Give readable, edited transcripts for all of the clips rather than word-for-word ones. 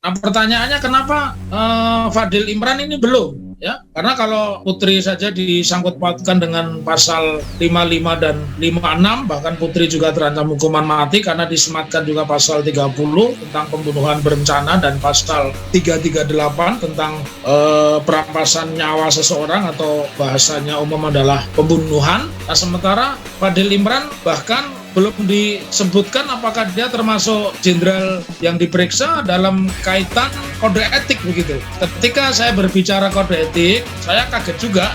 Nah, pertanyaannya kenapa Fadil Imran ini belum? Ya, karena kalau Putri saja disangkut pautkan dengan pasal 55 dan 56, bahkan Putri juga terancam hukuman mati karena disematkan juga pasal 30 tentang pembunuhan berencana dan pasal 338 tentang perampasan nyawa seseorang atau bahasanya umum adalah pembunuhan. Nah, sementara Fadil Imran bahkan belum disebutkan apakah dia termasuk jenderal yang diperiksa dalam kaitan kode etik begitu. Ketika saya berbicara kode etik, saya kaget juga.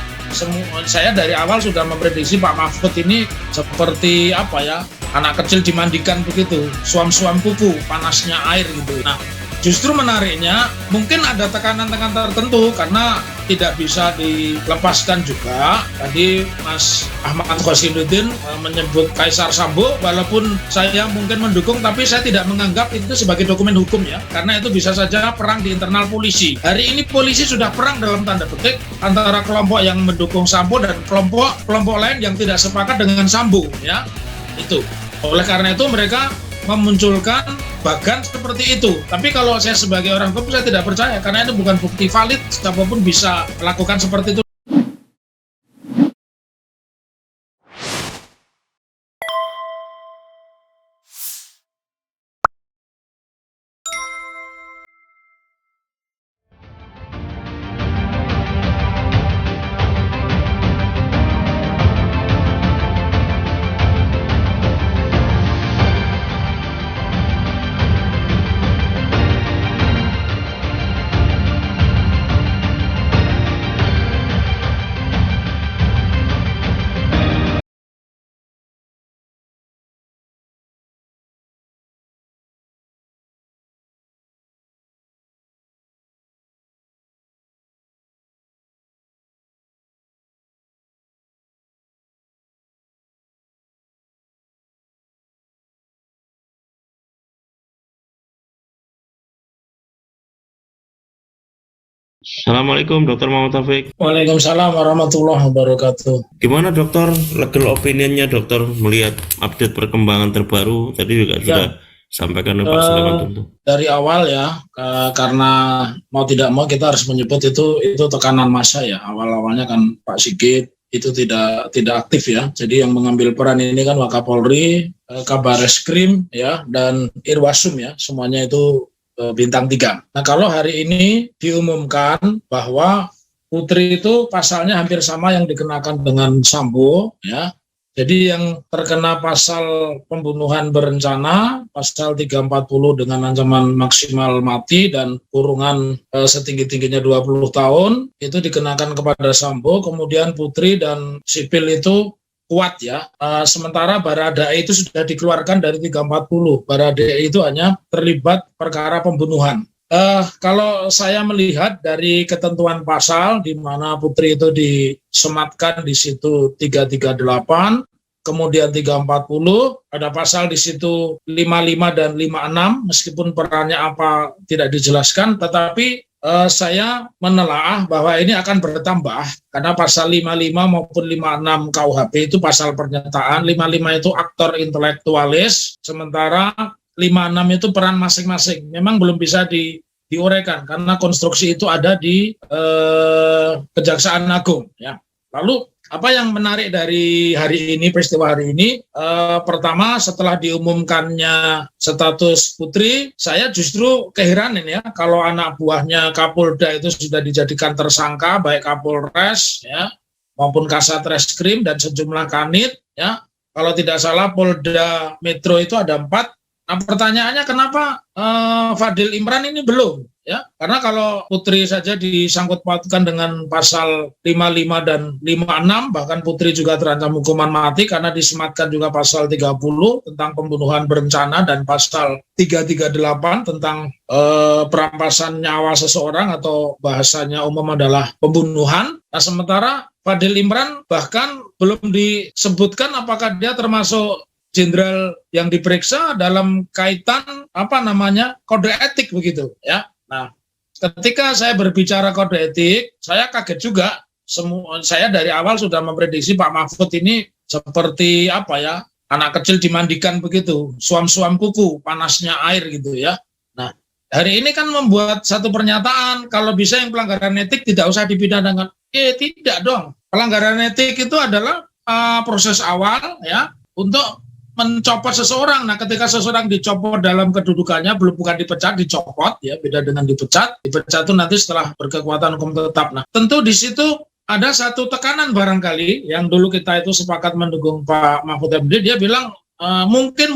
Saya dari awal sudah memprediksi Pak Mahfud ini seperti apa ya, anak kecil dimandikan begitu, suam-suam kuku, panasnya air gitu. Nah, justru menariknya mungkin ada tekanan-tekanan tertentu karena tidak bisa dilepaskan juga. Tadi Mas Ahmad Khosinuddin menyebut Kaisar Sambo, walaupun saya mungkin mendukung, tapi saya tidak menganggap itu sebagai dokumen hukum ya, karena itu bisa saja perang di internal polisi. Hari ini polisi sudah perang dalam tanda petik antara kelompok yang mendukung Sambo dan kelompok lain yang tidak sepakat dengan Sambo ya. Itu. Oleh karena itu mereka memunculkan bagan seperti itu. Tapi kalau saya sebagai orang hukum saya tidak percaya karena itu bukan bukti valid, siapapun bisa melakukan seperti itu. Assalamualaikum Dokter Muhammad Taufik. Waalaikumsalam warahmatullahi wabarakatuh. Gimana dokter legal opinionnya dokter melihat update perkembangan terbaru tadi juga sudah sampaikan Pak Sulaiman tentu. Dari awal ya, karena mau tidak mau kita harus menyebut itu tekanan massa ya. Awal-awalnya kan Pak Sigit itu tidak aktif ya. Jadi yang mengambil peran ini kan Wakapolri, Kabar Reskrim ya, dan Irwasum ya. Semuanya itu bintang 3. Nah, kalau hari ini diumumkan bahwa Putri itu pasalnya hampir sama yang dikenakan dengan Sambo ya. Jadi yang terkena pasal pembunuhan berencana, pasal 340 dengan ancaman maksimal mati dan kurungan setinggi-tingginya 20 tahun, itu dikenakan kepada Sambo, kemudian Putri dan sipil itu kuat ya. Sementara Baradae itu sudah dikeluarkan dari 340. Baradae itu hanya terlibat perkara pembunuhan. Kalau saya melihat dari ketentuan pasal di mana Putri itu disematkan di situ 338, kemudian 340, ada pasal di situ 55 dan 56, meskipun perannya apa tidak dijelaskan, tetapi saya menelaah bahwa ini akan bertambah karena pasal 55 maupun 56 KUHP itu pasal pernyataan, 55 itu aktor intelektualis, sementara 56 itu peran masing-masing. Memang belum bisa diuraikan karena konstruksi itu ada di Kejaksaan Agung ya. Lalu apa yang menarik dari hari ini, peristiwa hari ini, pertama setelah diumumkannya status Putri, saya justru keheranan ya, kalau anak buahnya Kapolda itu sudah dijadikan tersangka, baik Kapolres ya, maupun Kasat Reskrim dan sejumlah kanit ya, kalau tidak salah Polda Metro itu ada 4. Nah, pertanyaannya kenapa Fadil Imran ini belum? Ya, karena kalau Putri saja disangkut pautkan dengan pasal 55 dan 56, bahkan Putri juga terancam hukuman mati karena disematkan juga pasal 30 tentang pembunuhan berencana dan pasal 338 tentang perampasan nyawa seseorang atau bahasanya umum adalah pembunuhan. Nah, sementara Fadil Imran bahkan belum disebutkan apakah dia termasuk jenderal yang diperiksa dalam kaitan kode etik begitu ya. Nah, ketika saya berbicara kode etik, saya kaget juga. Saya dari awal sudah memprediksi Pak Mahfud ini seperti apa ya, anak kecil dimandikan begitu, suam-suam kuku, panasnya air gitu ya. Nah, hari ini kan membuat satu pernyataan kalau bisa yang pelanggaran etik tidak usah dipidanakan. Tidak dong. Pelanggaran etik itu adalah proses awal ya untuk mencopot seseorang. Nah, ketika seseorang dicopot dalam kedudukannya, bukan dipecat, dicopot ya, beda dengan dipecat. Dipecat itu nanti setelah berkekuatan hukum tetap. Nah, tentu di situ ada satu tekanan barangkali yang dulu kita itu sepakat mendukung Pak Mahfud MD. Dia bilang mungkin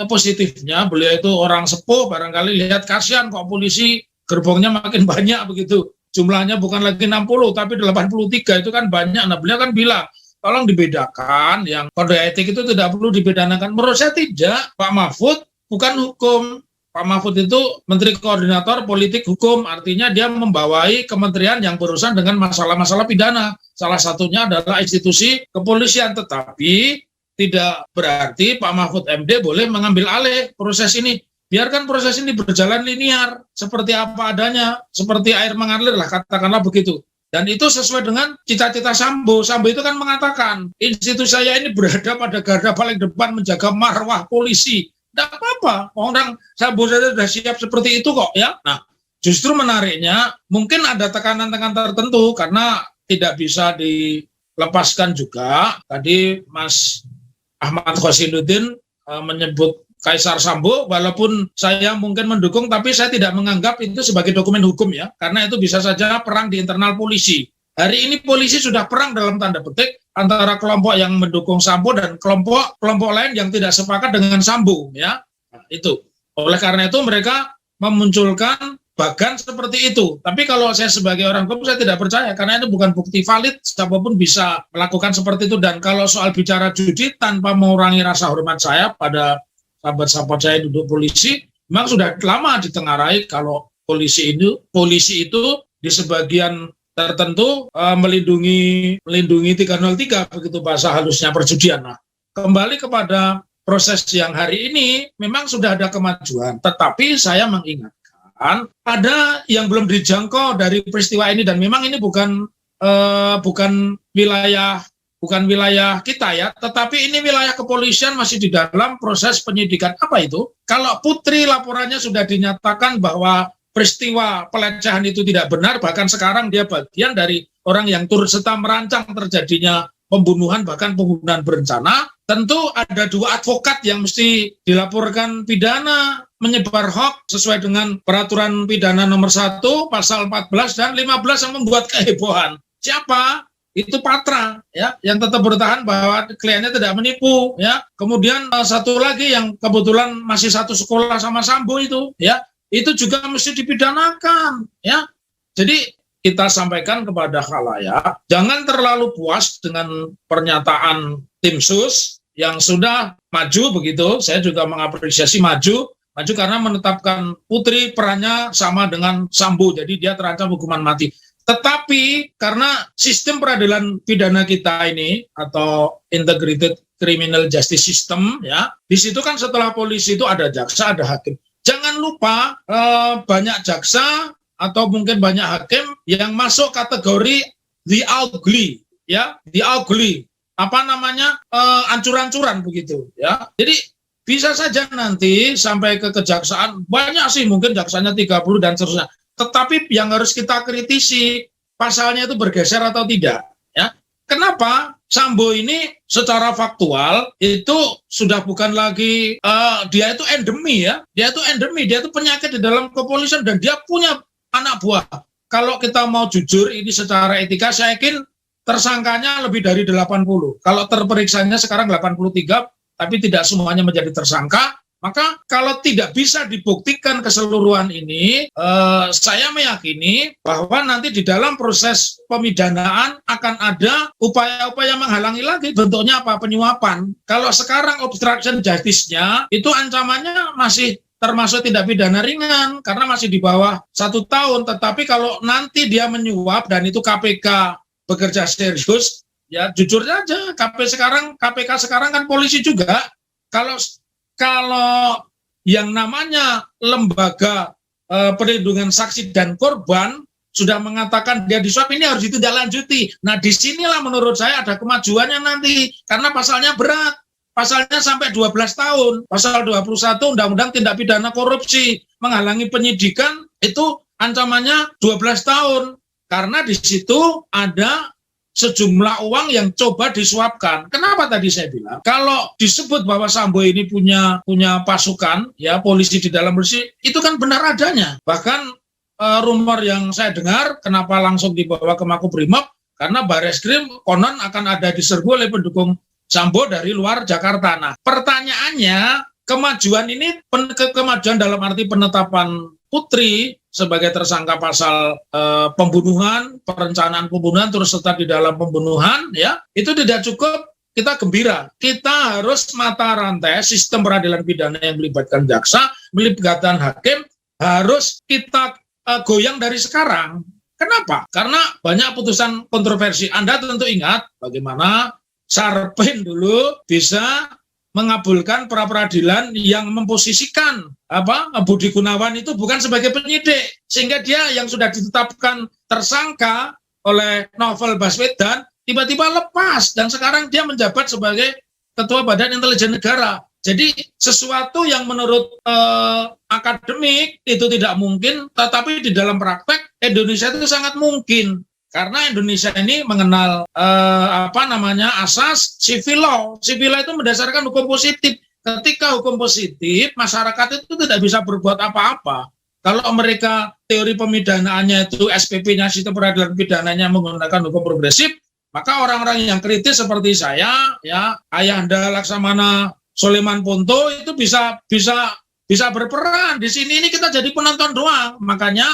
positifnya beliau itu orang sepuh, barangkali lihat kasihan kok polisi gerbongnya makin banyak begitu. Jumlahnya bukan lagi 60 tapi 83, itu kan banyak. Nah, beliau kan bilang tolong dibedakan, yang kode etik itu tidak perlu dibedanakan. Menurut saya tidak. Pak Mahfud bukan hukum. Pak Mahfud itu Menteri Koordinator Politik Hukum, artinya dia membawai kementerian yang berurusan dengan masalah-masalah pidana. Salah satunya adalah institusi kepolisian, tetapi tidak berarti Pak Mahfud MD boleh mengambil alih proses ini. Biarkan proses ini berjalan linear, seperti apa adanya, seperti air mengalir lah, katakanlah begitu. Dan itu sesuai dengan cita-cita Sambo. Sambo itu kan mengatakan, institusi saya ini berada pada garda paling depan menjaga marwah polisi. Tidak apa-apa, orang Sambo saja sudah siap seperti itu kok ya. Nah, justru menariknya, mungkin ada tekanan-tekanan tertentu, karena tidak bisa dilepaskan juga. Tadi Mas Ahmad Khosinuddin menyebut Kaisar Sambo, walaupun saya mungkin mendukung, tapi saya tidak menganggap itu sebagai dokumen hukum ya, karena itu bisa saja perang di internal polisi. Hari ini polisi sudah perang dalam tanda petik antara kelompok yang mendukung Sambo dan kelompok lain yang tidak sepakat dengan Sambo ya. Nah, itu. Oleh karena itu mereka memunculkan bagan seperti itu. Tapi kalau saya sebagai orang hukum saya tidak percaya, karena itu bukan bukti valid, siapapun bisa melakukan seperti itu. Dan kalau soal bicara judi tanpa mengurangi rasa hormat saya pada sahabat-sahabat saya duduk polisi, memang sudah lama ditengarai kalau polisi itu di sebagian tertentu melindungi 303 begitu bahasa halusnya perjudian. Nah, kembali kepada proses yang hari ini memang sudah ada kemajuan, tetapi saya mengingatkan ada yang belum dijangkau dari peristiwa ini, dan memang ini bukan wilayah kita ya, tetapi ini wilayah kepolisian masih di dalam proses penyidikan. Apa itu? Kalau Putri laporannya sudah dinyatakan bahwa peristiwa pelecehan itu tidak benar, bahkan sekarang dia bagian dari orang yang turut serta merancang terjadinya pembunuhan, bahkan pembunuhan berencana, tentu ada 2 advokat yang mesti dilaporkan pidana menyebar hoax sesuai dengan peraturan pidana nomor 1 pasal 14 dan 15 yang membuat kehebohan. Siapa? Itu Patra ya, yang tetap bertahan bahwa kliennya tidak menipu ya. Kemudian satu lagi yang kebetulan masih satu sekolah sama Sambo itu ya, itu juga mesti dipidanakan ya. Jadi kita sampaikan kepada khalayak, jangan terlalu puas dengan pernyataan tim sus yang sudah maju begitu. Saya juga mengapresiasi maju karena menetapkan Putri perannya sama dengan Sambo, jadi dia terancam hukuman mati. Tetapi karena sistem peradilan pidana kita ini atau integrated criminal justice system ya, di situ kan setelah polisi itu ada jaksa, ada hakim. Jangan lupa banyak jaksa atau mungkin banyak hakim yang masuk kategori the ugly ya, the ugly. Apa namanya? Ancur-ancuran begitu ya. Jadi bisa saja nanti sampai ke kejaksaan, banyak sih mungkin jaksanya 30 dan seterusnya. Tetapi yang harus kita kritisi, pasalnya itu bergeser atau tidak. Ya. Kenapa? Sambo ini secara faktual itu sudah bukan lagi, dia itu endemi ya. Dia itu penyakit di dalam kepolisian dan dia punya anak buah. Kalau kita mau jujur ini secara etika, saya yakin tersangkanya lebih dari 80. Kalau terperiksanya sekarang 83, tapi tidak semuanya menjadi tersangka. Maka kalau tidak bisa dibuktikan keseluruhan ini, saya meyakini bahwa nanti di dalam proses pemidanaan akan ada upaya-upaya menghalangi lagi, bentuknya apa? Penyuapan. Kalau sekarang obstruction justice-nya itu ancamannya masih termasuk tindak pidana ringan karena masih di bawah 1 tahun. Tetapi kalau nanti dia menyuap dan itu KPK bekerja serius, ya jujur saja KPK sekarang kan polisi juga. Kalau yang namanya lembaga perlindungan saksi dan korban sudah mengatakan dia disuap, ini harus ditindaklanjuti. Nah, disinilah menurut saya ada kemajuannya nanti, karena pasalnya berat. pasalnya sampai 12 tahun. Pasal 21 Undang-Undang Tindak Pidana Korupsi menghalangi penyidikan itu ancamannya 12 tahun. Karena di situ ada sejumlah uang yang coba disuapkan. Kenapa tadi saya bilang? Kalau disebut bahwa Sambo ini punya pasukan, ya polisi di dalam bersih, itu kan benar adanya. Bahkan rumor yang saya dengar, kenapa langsung dibawa ke Makobrimob? Karena Bareskrim konon akan ada diserbu oleh pendukung Sambo dari luar Jakarta. Nah, pertanyaannya, kemajuan ini, kemajuan dalam arti penetapan Putri sebagai tersangka pasal pembunuhan, perencanaan pembunuhan, terus serta di dalam pembunuhan, ya, itu tidak cukup. Kita gembira, kita harus mata rantai sistem peradilan pidana yang melibatkan jaksa, melibatkan hakim, harus kita goyang dari sekarang. Kenapa? Karena banyak putusan kontroversi. Anda tentu ingat bagaimana Sarpin dulu bisa mengabulkan pra-peradilan yang memposisikan Budi Gunawan itu bukan sebagai penyidik, sehingga dia yang sudah ditetapkan tersangka oleh Novel Baswedan tiba-tiba lepas dan sekarang dia menjabat sebagai Ketua Badan Intelijen Negara. Jadi sesuatu yang menurut akademik itu tidak mungkin, tetapi di dalam praktek Indonesia itu sangat mungkin. Karena Indonesia ini mengenal asas civil law. Civil law itu mendasarkan hukum positif. Ketika hukum positif, masyarakat itu tidak bisa berbuat apa-apa. Kalau mereka teori pemidanaannya itu SPP-nya, sistem peradilan pidananya menggunakan hukum progresif, maka orang-orang yang kritis seperti saya, ya Ayahanda Laksamana Soleman Ponto itu bisa berperan. Di sini ini kita jadi penonton doang. Makanya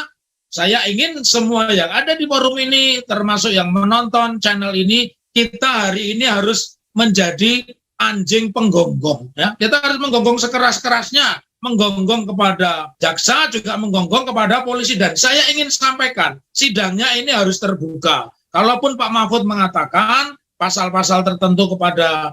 saya ingin semua yang ada di forum ini, termasuk yang menonton channel ini, kita hari ini harus menjadi anjing penggonggong. Ya. Kita harus menggonggong sekeras-kerasnya, menggonggong kepada jaksa, juga menggonggong kepada polisi. Dan saya ingin sampaikan, sidangnya ini harus terbuka. Kalaupun Pak Mahfud mengatakan pasal-pasal tertentu kepada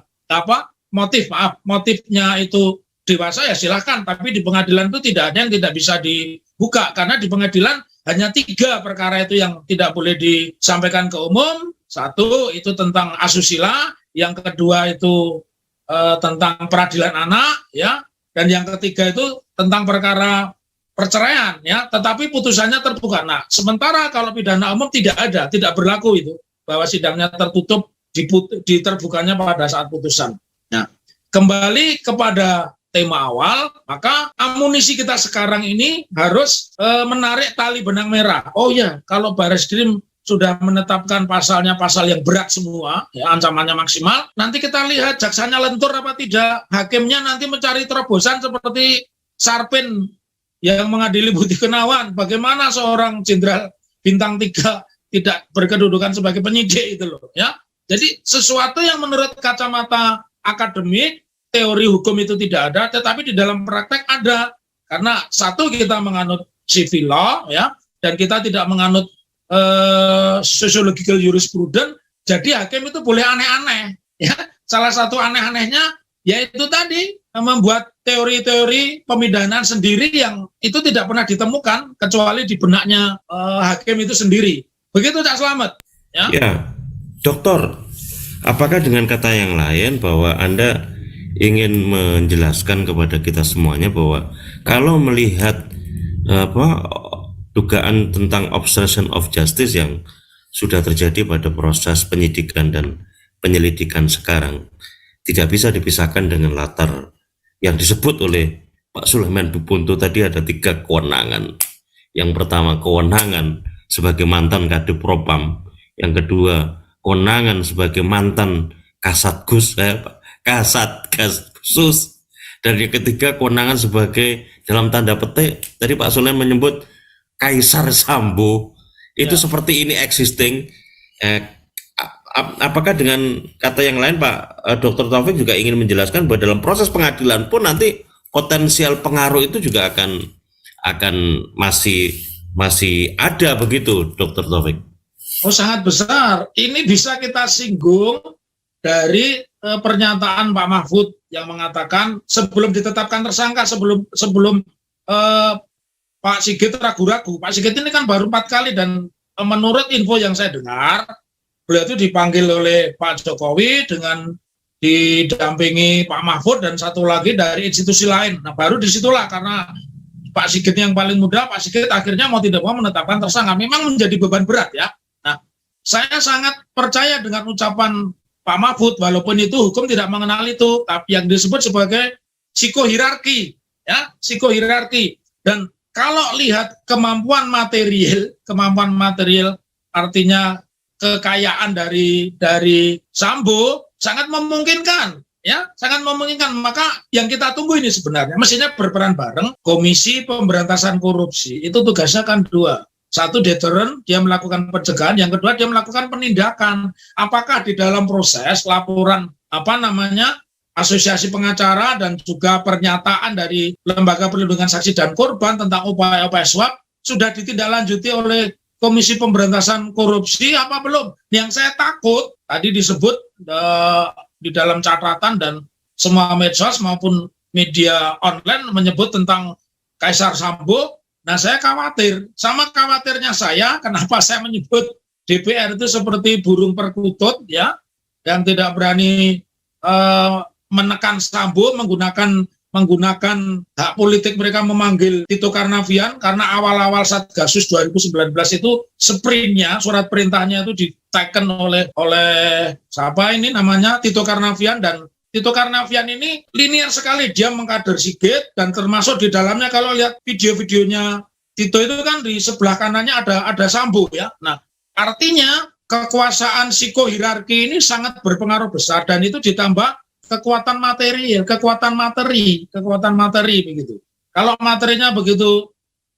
motifnya itu dewasa, ya silahkan. Tapi di pengadilan itu tidak ada yang tidak bisa dibuka, karena di pengadilan hanya 3 perkara itu yang tidak boleh disampaikan ke umum. 1 itu tentang asusila, yang kedua itu tentang peradilan anak, ya, dan yang ketiga itu tentang perkara perceraian, ya. Tetapi putusannya terbuka. Nah, sementara kalau pidana umum tidak ada, tidak berlaku itu bahwa sidangnya tertutup, diterbukanya pada saat putusan. Nah, kembali kepada tema awal, maka amunisi kita sekarang ini harus menarik tali benang merah. Oh ya, kalau Bareskrim sudah menetapkan pasalnya pasal yang berat semua, ya, ancamannya maksimal, nanti kita lihat jaksanya lentur apa tidak, hakimnya nanti mencari terobosan seperti Sarpin yang mengadili Budi Gunawan. Bagaimana seorang jenderal bintang 3 tidak berkedudukan sebagai penyidik itu loh, ya. Jadi sesuatu yang menurut kacamata akademik, teori hukum itu tidak ada, tetapi di dalam praktek ada. Karena satu, kita menganut civil law, ya, dan kita tidak menganut sociological jurisprudence, jadi hakim itu boleh aneh-aneh. Ya. Salah satu aneh-anehnya yaitu tadi membuat teori-teori pemidanaan sendiri yang itu tidak pernah ditemukan kecuali di benaknya hakim itu sendiri. Begitu Cak Slamet. Ya. Ya, Dokter, apakah dengan kata yang lain bahwa Anda ingin menjelaskan kepada kita semuanya bahwa kalau melihat dugaan tentang obstruction of justice yang sudah terjadi pada proses penyidikan dan penyelidikan sekarang tidak bisa dipisahkan dengan latar yang disebut oleh Pak Sulaiman Bupunto tadi. Ada 3 kewenangan. Yang pertama, kewenangan sebagai mantan Kadif Propam. Yang kedua, kewenangan sebagai mantan Kasatgas Khusus. Dan yang ketiga, kewenangan sebagai, dalam tanda petik, tadi Pak Sulaiman menyebut Kaisar Sambo. Itu seperti ini existing. Apakah dengan kata yang lain Pak Dr. Taufik juga ingin menjelaskan bahwa dalam proses pengadilan pun nanti potensial pengaruh itu juga akan masih ada begitu, Dr. Taufik? Oh, sangat besar. Ini bisa kita singgung dari pernyataan Pak Mahfud yang mengatakan sebelum ditetapkan tersangka, sebelum Pak Sigit ragu-ragu. Pak Sigit ini kan baru 4 kali, dan menurut info yang saya dengar, beliau itu dipanggil oleh Pak Jokowi dengan didampingi Pak Mahfud dan satu lagi dari institusi lain. Nah baru disitulah karena Pak Sigit yang paling muda, Pak Sigit akhirnya mau tidak mau menetapkan tersangka. Memang menjadi beban berat ya. Nah saya sangat percaya dengan ucapan Pak Mahfud, walaupun itu hukum tidak mengenal itu, tapi yang disebut sebagai psikohierarki, ya psikohierarki. Dan kalau lihat kemampuan material artinya kekayaan dari Sambo sangat memungkinkan, ya sangat memungkinkan. Maka yang kita tunggu ini sebenarnya mestinya berperan bareng. Komisi Pemberantasan Korupsi itu tugasnya kan dua. Satu deterrent, dia melakukan pencegahan, yang kedua dia melakukan penindakan. Apakah di dalam proses laporan asosiasi pengacara dan juga pernyataan dari Lembaga Perlindungan Saksi dan Korban tentang upaya-upaya suap sudah ditindaklanjuti oleh Komisi Pemberantasan Korupsi apa belum? Yang saya takut tadi disebut di dalam catatan dan semua medsos maupun media online menyebut tentang Kaisar Sambo. Nah saya khawatir, sama khawatirnya saya, kenapa saya menyebut DPR itu seperti burung perkutut ya, yang tidak berani menekan Sambo menggunakan hak politik mereka memanggil Tito Karnavian, karena awal-awal Satgasus 2019 itu sprintnya, surat perintahnya itu diteken oleh siapa ini namanya Tito Karnavian, dan Tito Karnavian ini linear sekali, dia mengkader Sigit, dan termasuk di dalamnya kalau lihat video-videonya Tito itu kan di sebelah kanannya ada Sambo ya. Nah, artinya kekuasaan psikohierarki ini sangat berpengaruh besar, dan itu ditambah kekuatan materi begitu. Kalau materinya begitu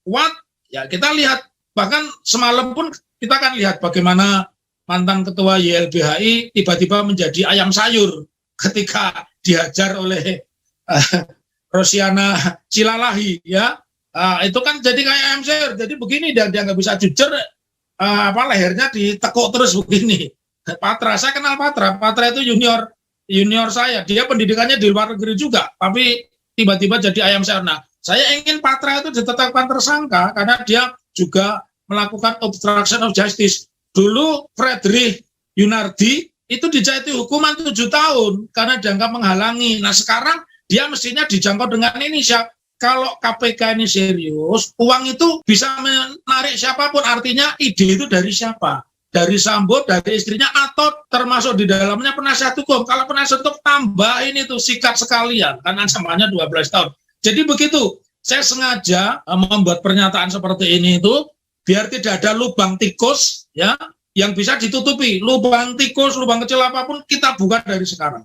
kuat, ya kita lihat, bahkan semalam pun kita kan lihat bagaimana mantan ketua YLBHI tiba-tiba menjadi ayam sayur ketika dihajar oleh Rosiana Silalahi ya. Itu kan jadi kayak ayam sayur, jadi begini, dia nggak bisa jujur, lehernya ditekuk terus begini. Patra, saya kenal Patra itu junior saya, dia pendidikannya di luar negeri juga, tapi tiba-tiba jadi ayam sayur. Nah, saya ingin Patra itu ditetapkan tersangka karena dia juga melakukan obstruction of justice. Dulu Fredrik Yunardi itu dijatuhi hukuman 7 tahun karena dianggap menghalangi. Nah, sekarang dia mestinya dijangkau dengan ini. Kalau KPK ini serius, uang itu bisa menarik siapapun, artinya ide itu dari siapa? Dari Sambo, dari istrinya, atau termasuk di dalamnya penasihat hukum. Kalau penasihat hukum tambahin itu sikat sekalian, kan ancamannya 12 tahun. Jadi begitu, saya sengaja membuat pernyataan seperti ini itu biar tidak ada lubang tikus ya yang bisa ditutupi. Lubang tikus, lubang kecil apapun kita buka dari sekarang.